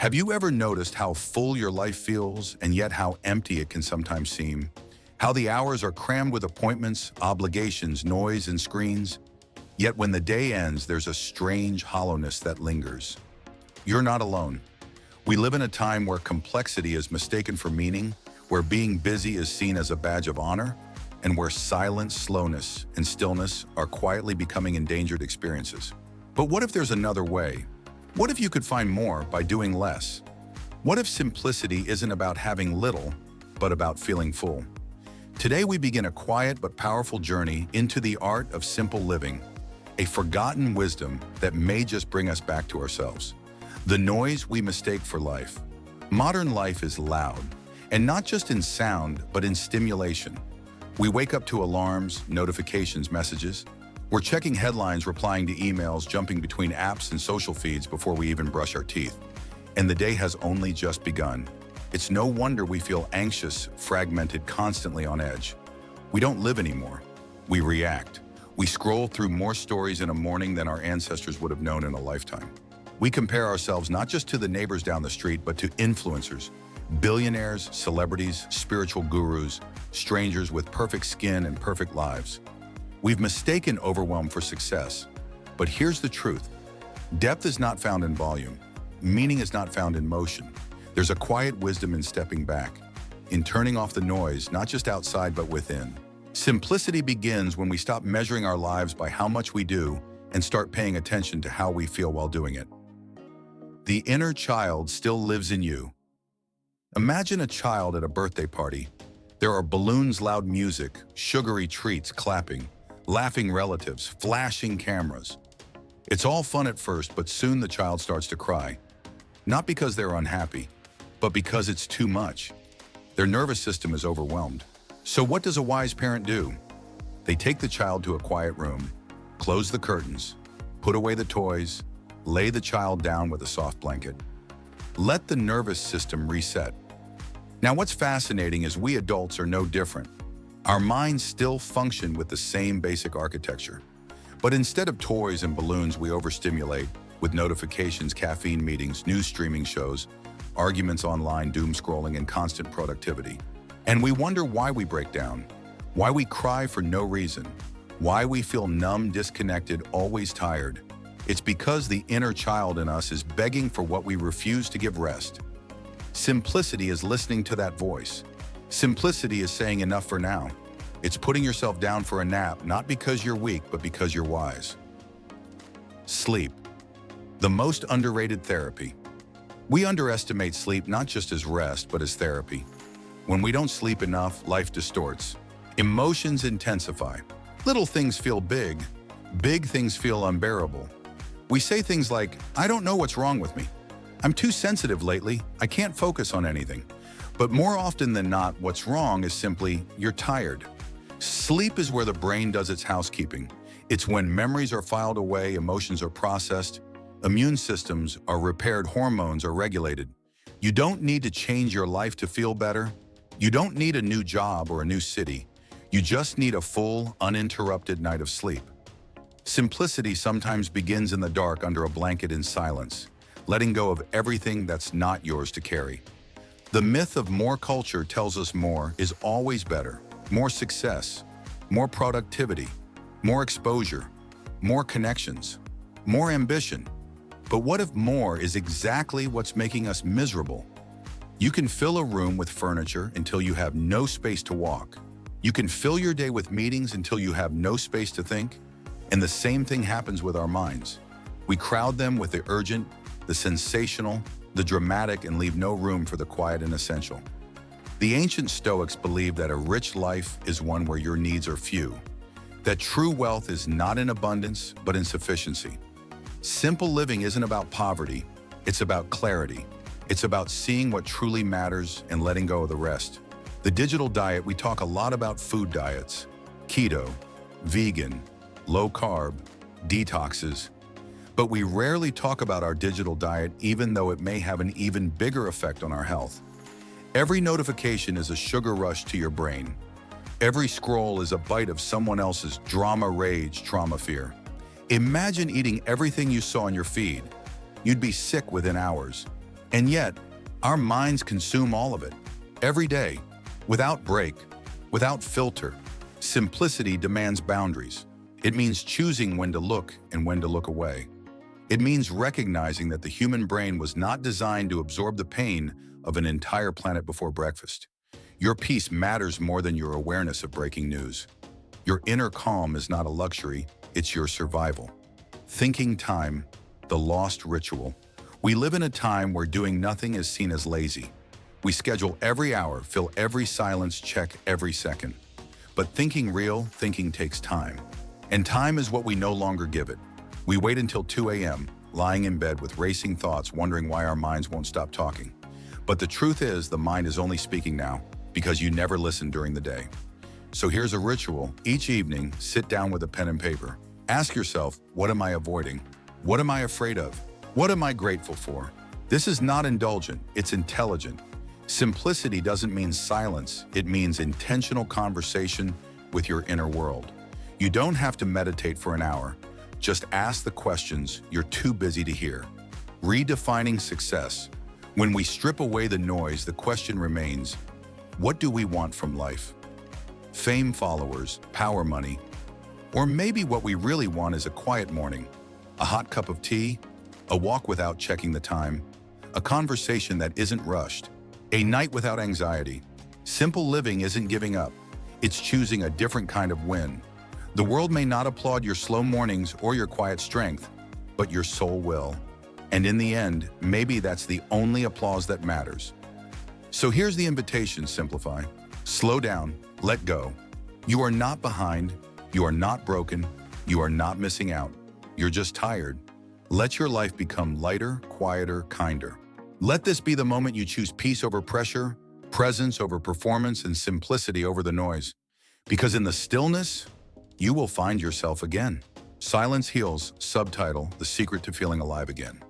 Have you ever noticed how full your life feels and yet how empty it can sometimes seem? How the hours are crammed with appointments, obligations, noise, and screens? Yet when the day ends, there's a strange hollowness that lingers. You're not alone. We live in a time where complexity is mistaken for meaning, where being busy is seen as a badge of honor, and where silence, slowness, and stillness are quietly becoming endangered experiences. But what if there's another way? What if you could find more by doing less? What if simplicity isn't about having little, but about feeling full? Today we begin a quiet but powerful journey into the art of simple living, a forgotten wisdom that may just bring us back to ourselves. The noise we mistake for life. Modern life is loud, and not just in sound, but in stimulation. We wake up to alarms, notifications, messages. We're checking headlines, replying to emails, jumping between apps and social feeds before we even brush our teeth. And the day has only just begun. It's no wonder we feel anxious, fragmented, constantly on edge. We don't live anymore. We react. We scroll through more stories in a morning than our ancestors would have known in a lifetime. We compare ourselves not just to the neighbors down the street, but to influencers, billionaires, celebrities, spiritual gurus, strangers with perfect skin and perfect lives. We've mistaken overwhelm for success. But here's the truth. Depth is not found in volume. Meaning is not found in motion. There's a quiet wisdom in stepping back, in turning off the noise, not just outside, but within. Simplicity begins when we stop measuring our lives by how much we do and start paying attention to how we feel while doing it. The inner child still lives in you. Imagine a child at a birthday party. There are balloons, loud music, sugary treats, clapping, laughing relatives, flashing cameras. It's all fun at first, but soon the child starts to cry. Not because they're unhappy, but because it's too much. Their nervous system is overwhelmed. So what does a wise parent do? They take the child to a quiet room, close the curtains, put away the toys, lay the child down with a soft blanket. Let the nervous system reset. Now what's fascinating is we adults are no different. Our minds still function with the same basic architecture. But instead of toys and balloons, we overstimulate with notifications, caffeine meetings, news streaming shows, arguments online, doom scrolling, and constant productivity. And we wonder why we break down, why we cry for no reason, why we feel numb, disconnected, always tired. It's because the inner child in us is begging for what we refuse to give rest. Simplicity is listening to that voice. Simplicity is saying enough for now. It's putting yourself down for a nap, not because you're weak, but because you're wise. Sleep. The most underrated therapy. We underestimate sleep not just as rest, but as therapy. When we don't sleep enough, life distorts. Emotions intensify. Little things feel big. Big things feel unbearable. We say things like, I don't know what's wrong with me. I'm too sensitive lately. I can't focus on anything. But more often than not, what's wrong is simply, you're tired. Sleep is where the brain does its housekeeping. It's when memories are filed away, emotions are processed, immune systems are repaired, hormones are regulated. You don't need to change your life to feel better. You don't need a new job or a new city. You just need a full, uninterrupted night of sleep. Simplicity sometimes begins in the dark under a blanket in silence, letting go of everything that's not yours to carry. The myth of more culture tells us more is always better. More success, more productivity, more exposure, more connections, more ambition. But what if more is exactly what's making us miserable? You can fill a room with furniture until you have no space to walk. You can fill your day with meetings until you have no space to think. And the same thing happens with our minds. We crowd them with the urgent, the sensational, the dramatic, and leave no room for the quiet and essential. The ancient Stoics believed that a rich life is one where your needs are few, that true wealth is not in abundance, but in sufficiency. Simple living isn't about poverty, it's about clarity. It's about seeing what truly matters and letting go of the rest. The digital diet, we talk a lot about food diets, keto, vegan, low carb, detoxes, but we rarely talk about our digital diet, even though it may have an even bigger effect on our health. Every notification is a sugar rush to your brain. Every scroll is a bite of someone else's drama, rage, trauma, fear. Imagine eating everything you saw on your feed. You'd be sick within hours. And yet, our minds consume all of it, every day, without break, without filter. Simplicity demands boundaries. It means choosing when to look and when to look away. It means recognizing that the human brain was not designed to absorb the pain of an entire planet before breakfast. Your peace matters more than your awareness of breaking news. Your inner calm is not a luxury, it's your survival. Thinking time, the lost ritual. We live in a time where doing nothing is seen as lazy. We schedule every hour, fill every silence, check every second. But thinking takes time. And time is what we no longer give it. We wait until 2 a.m., lying in bed with racing thoughts, wondering why our minds won't stop talking. But the truth is, the mind is only speaking now because you never listened during the day. So here's a ritual. Each evening, sit down with a pen and paper. Ask yourself, what am I avoiding? What am I afraid of? What am I grateful for? This is not indulgent, it's intelligent. Simplicity doesn't mean silence, it means intentional conversation with your inner world. You don't have to meditate for an hour. Just ask the questions you're too busy to hear. Redefining success. When we strip away the noise, the question remains, what do we want from life? Fame, followers, power, money, or maybe what we really want is a quiet morning, a hot cup of tea, a walk without checking the time, a conversation that isn't rushed, a night without anxiety. Simple living isn't giving up. It's choosing a different kind of win. The world may not applaud your slow mornings or your quiet strength, but your soul will. And in the end, maybe that's the only applause that matters. So here's the invitation, simplify. Slow down, let go. You are not behind, you are not broken, you are not missing out. You're just tired. Let your life become lighter, quieter, kinder. Let this be the moment you choose peace over pressure, presence over performance, and simplicity over the noise. Because in the stillness, you will find yourself again. Silence heals. Subtitle: The Secret to Feeling Alive Again.